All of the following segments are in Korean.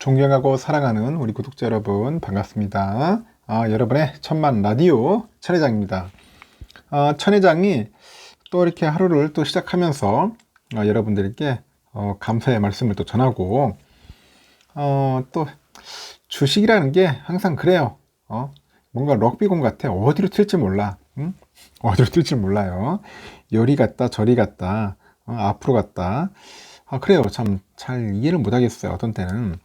존경하고 사랑하는 우리 구독자 여러분 반갑습니다. 여러분의 천만 라디오 천 회장입니다. 천 회장이 또 이렇게 하루를 또 시작하면서 여러분들께 감사의 말씀을 또 전하고 또 주식이라는 게 항상 그래요. 뭔가 럭비공 같아. 어디로 튈지 몰라. 응? 어디로 튈지 몰라요. 요리 갔다 저리 갔다 앞으로 갔다. 그래요. 참 잘 이해를 못 하겠어요. 어떤 때는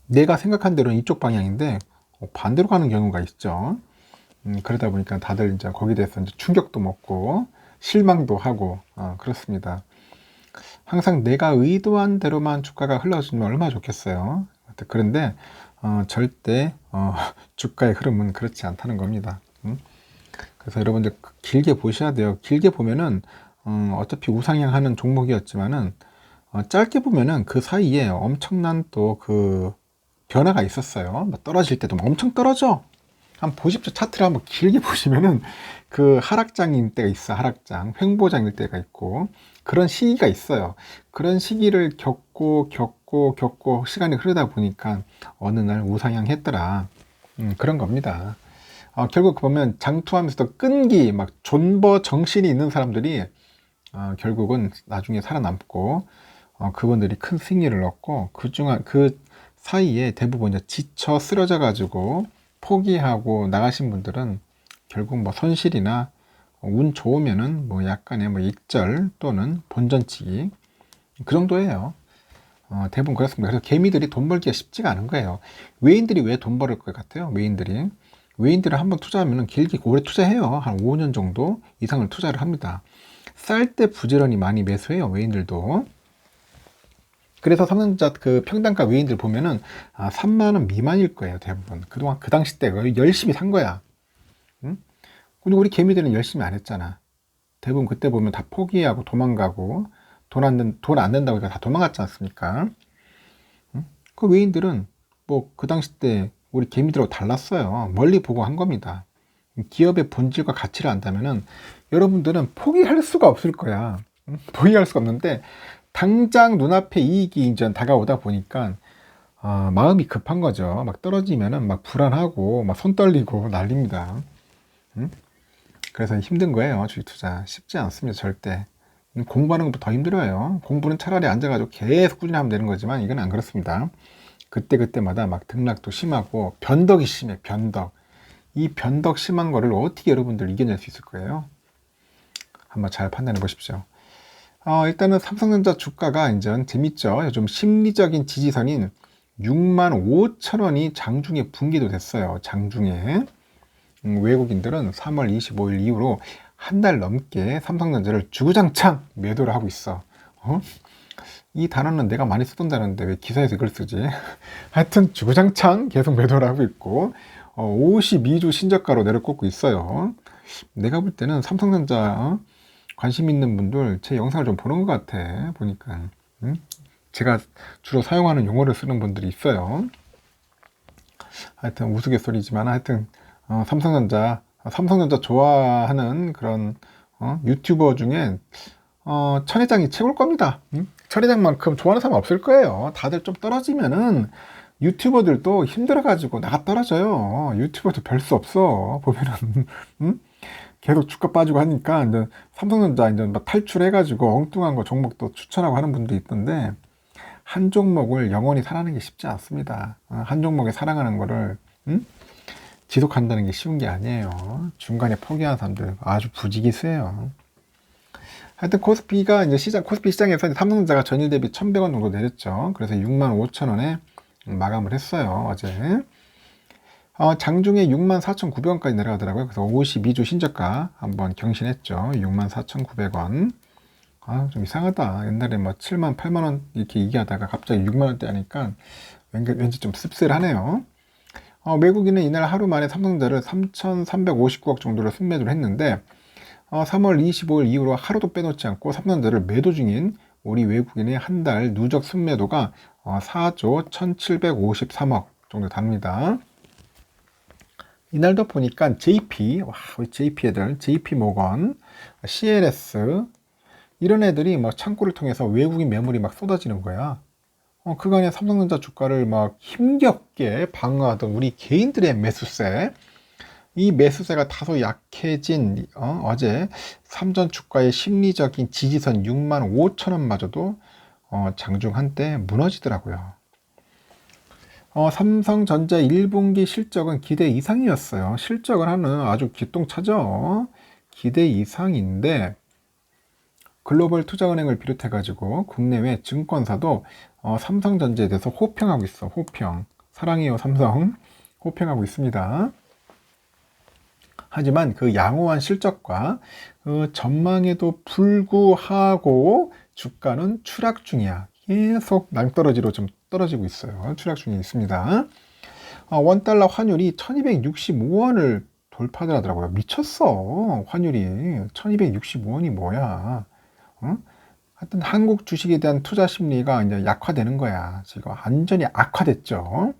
내가 생각한 대로는 이쪽 방향인데 반대로 가는 경우가 있죠. 그러다 보니까 다들 이제 거기에 대해서 이제 충격도 먹고 실망도 하고 그렇습니다. 항상 내가 의도한 대로만 주가가 흘러주면 얼마나 좋겠어요. 그런데 절대 주가의 흐름은 그렇지 않다는 겁니다. 그래서 여러분들 길게 보셔야 돼요. 길게 보면은 어차피 우상향하는 종목이었지만은 짧게 보면은 그 사이에 엄청난 또 그 변화가 있었어요. 떨어질 때도 엄청 떨어져. 한번 보십시오. 차트를 한번 길게 보시면은 그 하락장일 때가 있어. 하락장, 횡보장일 때가 있고 그런 시기가 있어요. 그런 시기를 겪고 시간이 흐르다 보니까 어느 날 우상향했더라. 그런 겁니다. 결국 보면 장투하면서도 끈기, 막 존버 정신이 있는 사람들이 결국은 나중에 살아남고 그분들이 큰 승리를 얻고 그 사이에 대부분 이제 지쳐 쓰러져 가지고 포기하고 나가신 분들은 결국 뭐 손실이나 운 좋으면은 뭐 약간의 뭐 익절 또는 본전치기 그 정도예요. 대부분 그렇습니다. 그래서 개미들이 돈 벌기가 쉽지가 않은 거예요. 외인들이 왜 돈 벌을 것 같아요? 외인들을 한번 투자하면 길게 오래 투자해요. 한 5년 정도 이상을 투자를 합니다. 쌀 때 부지런히 많이 매수해요. 외인들도. 그래서 삼성전자 그 평단가 외인들 보면은 3만원 미만일 거예요. 대부분. 그동안 그 당시 때 열심히 산 거야. 응? 근데 우리 개미들은 열심히 안 했잖아. 대부분 그때 보면 다 포기하고 도망가고 돈 안 된다고 다 도망갔지 않습니까? 응? 그 외인들은 뭐 그 당시 때 우리 개미들하고 달랐어요. 멀리 보고 한 겁니다. 기업의 본질과 가치를 안다면은 여러분들은 포기할 수가 없을 거야. 응? 포기할 수가 없는데 당장 눈앞에 이익이 이제 다가오다 보니까 마음이 급한 거죠. 막 떨어지면은 막 불안하고 막 손 떨리고 난립니다. 응? 그래서 힘든 거예요. 주식 투자 쉽지 않습니다. 절대. 공부하는 것보다 더 힘들어요. 공부는 차라리 앉아가지고 계속 꾸준히 하면 되는 거지만 이건 안 그렇습니다. 그때마다 막 등락도 심하고 변덕이 심해. 변덕. 이 변덕 심한 거를 어떻게 여러분들 이겨낼 수 있을 거예요? 한번 잘 판단해 보십시오. 일단은 삼성전자 주가가 이제 재밌죠. 요즘 심리적인 지지선인 65,000원이 장중에 붕괴도 됐어요. 장중에. 외국인들은 3월 25일 이후로 한 달 넘게 삼성전자를 주구장창 매도를 하고 있어. 이 단어는 내가 많이 쓰던 단어인데 왜 기사에서 이걸 쓰지? 하여튼 주구장창 계속 매도를 하고 있고 52주 신저가로 내려꽂고 있어요. 내가 볼 때는 삼성전자 관심 있는 분들 제 영상을 좀 보는 것 같아. 보니까 제가 주로 사용하는 용어를 쓰는 분들이 있어요. 하여튼 우스갯소리지만 하여튼 삼성전자 좋아하는 그런 유튜버 중에 천 회장이 최고일 겁니다. 천 회장만큼 좋아하는 사람 없을 거예요. 다들 좀 떨어지면은 유튜버들도 힘들어가지고 나가 떨어져요. 유튜버도 별 수 없어. 보면은 계속 주가 빠지고 하니까 이제 삼성전자 이제 막 탈출해가지고 엉뚱한 거 종목도 추천하고 하는 분도 있던데 한 종목을 영원히 사랑하는 게 쉽지 않습니다. 한 종목에 사랑하는 거를 지속한다는 게 쉬운 게 아니에요. 중간에 포기한 사람들 아주 부지기수예요. 하여튼 코스피가 이제 코스피 시장에서 이제 삼성전자가 전일 대비 1,100원 정도 내렸죠. 그래서 65,000원에 마감을 했어요. 어제. 장중에 64,900원까지 내려가더라고요. 그래서 52주 신저가 한번 경신했죠. 64,900원. 좀 이상하다. 옛날에 뭐 7만, 8만원 이렇게 얘기하다가 갑자기 6만원대 하니까 왠지 좀 씁쓸하네요. 외국인은 이날 하루 만에 삼성전자를 3,359억 정도로 순매도를 했는데 3월 25일 이후로 하루도 빼놓지 않고 삼성전자를 매도 중인 우리 외국인의 한 달 누적 순매도가 4조 1,753억 정도 답니다. 이날도 보니까 우리 JP 애들, JP 모건, CLS 이런 애들이 막 창구를 통해서 외국인 매물이 막 쏟아지는 거야. 그간의 삼성전자 주가를 막 힘겹게 방어하던 우리 개인들의 매수세, 이 매수세가 다소 약해진 어제 삼전 주가의 심리적인 지지선 65,000원마저도 장중 한때 무너지더라고요. 삼성전자 1분기 실적은 기대 이상이었어요. 실적을 하는 아주 기똥차죠. 기대 이상인데 글로벌 투자은행을 비롯해 가지고 국내외 증권사도 삼성전자에 대해서 호평하고 있어. 호평. 사랑해요 삼성. 호평하고 있습니다. 하지만 그 양호한 실적과 그 전망에도 불구하고 주가는 추락 중이야. 계속 낭떠러지로 좀 떨어지고 있어요. 추락 중에 있습니다. 원달러 환율이 1265원을 돌파하더라고요. 미쳤어. 환율이 1265원이 뭐야. 하여튼 한국 주식에 대한 투자 심리가 이제 약화되는 거야. 지금 완전히 악화됐죠.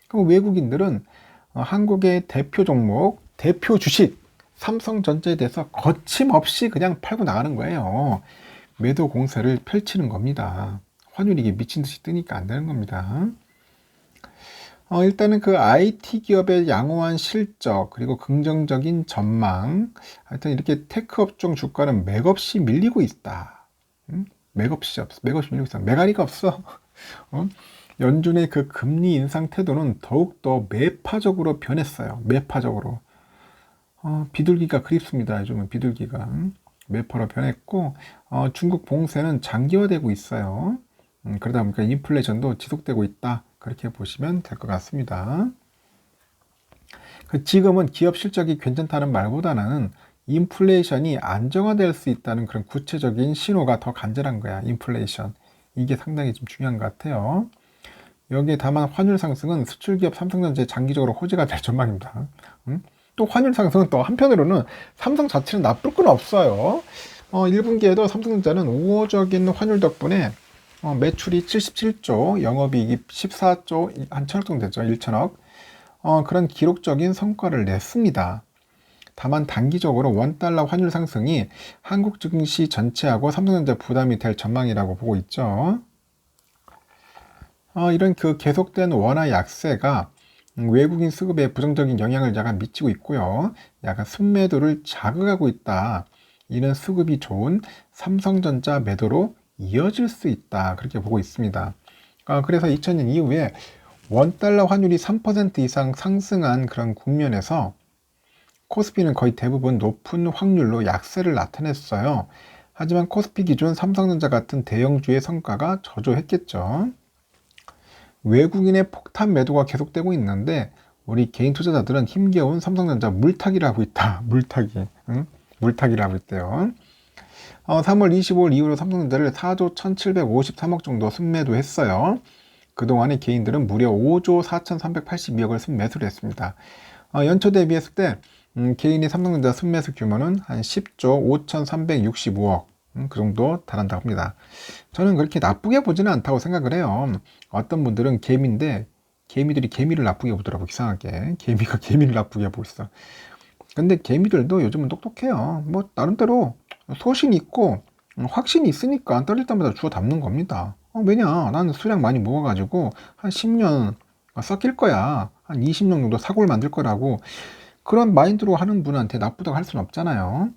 그럼 외국인들은 한국의 대표 종목, 대표 주식 삼성전자에 대해서 거침없이 그냥 팔고 나가는 거예요. 매도 공세를 펼치는 겁니다. 환율이 이게 미친 듯이 뜨니까 안 되는 겁니다. 일단은 그 IT 기업의 양호한 실적 그리고 긍정적인 전망, 하여튼 이렇게 테크 업종 주가는 맥없이 밀리고 있다. 맥없이 밀리고 있어. 메가리가 없어. 연준의 그 금리 인상 태도는 더욱더 매파적으로 변했어요. 매파적으로. 비둘기가 그립습니다. 요즘은 비둘기가. 매파로 변했고, 중국 봉쇄는 장기화되고 있어요. 그러다 보니까 인플레이션도 지속되고 있다. 그렇게 보시면 될 것 같습니다. 지금은 기업 실적이 괜찮다는 말보다는 인플레이션이 안정화될 수 있다는 그런 구체적인 신호가 더 간절한 거야. 인플레이션. 이게 상당히 좀 중요한 것 같아요. 여기에 다만 환율 상승은 수출기업 삼성전자에 장기적으로 호재가 될 전망입니다. 또 환율 상승은 또 한편으로는 삼성 자체는 나쁠 건 없어요. 1분기에도 삼성전자는 우호적인 환율 덕분에 매출이 77조, 영업이익이 14조, 한 천억 정도 되죠. 1천억. 그런 기록적인 성과를 냈습니다. 다만 단기적으로 원달러 환율 상승이 한국 증시 전체하고 삼성전자 부담이 될 전망이라고 보고 있죠. 이런 그 계속된 원화 약세가 외국인 수급에 부정적인 영향을 약간 미치고 있고요. 약간 순매도를 자극하고 있다. 이는 수급이 좋은 삼성전자 매도로 이어질 수 있다. 그렇게 보고 있습니다. 그래서 2000년 이후에 원달러 환율이 3% 이상 상승한 그런 국면에서 코스피는 거의 대부분 높은 확률로 약세를 나타냈어요. 하지만 코스피 기준 삼성전자 같은 대형주의 성과가 저조했겠죠. 외국인의 폭탄 매도가 계속되고 있는데 우리 개인 투자자들은 힘겨운 삼성전자 물타기를 하고 있다. 물타기. 물타기를 하고 있대요. 3월 25일 이후로 삼성전자를 4조 1753억 정도 순매도 했어요. 그동안에 개인들은 무려 5조 4382억을 순매수를 했습니다. 연초 대비했을 때 개인의 삼성전자 순매수 규모는 한 10조 5365억 그 정도 달한다고 합니다. 저는 그렇게 나쁘게 보지는 않다고 생각을 해요. 어떤 분들은 개미인데 개미들이 개미를 나쁘게 보더라고. 이상하게 개미가 개미를 나쁘게 보고 있어. 근데 개미들도 요즘은 똑똑해요. 뭐 나름대로 소신이 있고 확신이 있으니까 떨릴 때마다 주워 담는 겁니다. 왜냐, 나는 수량 많이 모아가지고 한 10년 썩힐 거야. 한 20년 정도 사고를 만들 거라고. 그런 마인드로 하는 분한테 나쁘다고 할 수는 없잖아요.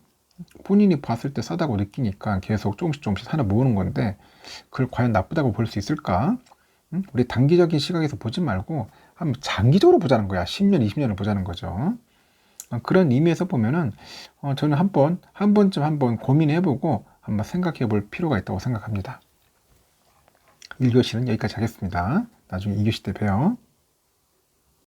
본인이 봤을 때 싸다고 느끼니까 계속 조금씩 하나 모으는 건데 그걸 과연 나쁘다고 볼 수 있을까? 우리 단기적인 시각에서 보지 말고 한번 장기적으로 보자는 거야. 10년, 20년을 보자는 거죠. 그런 의미에서 보면은 저는 한 번쯤 한번 고민해보고 한번 생각해 볼 필요가 있다고 생각합니다. 1교시는 여기까지 하겠습니다. 나중에 2교시 때 봬요.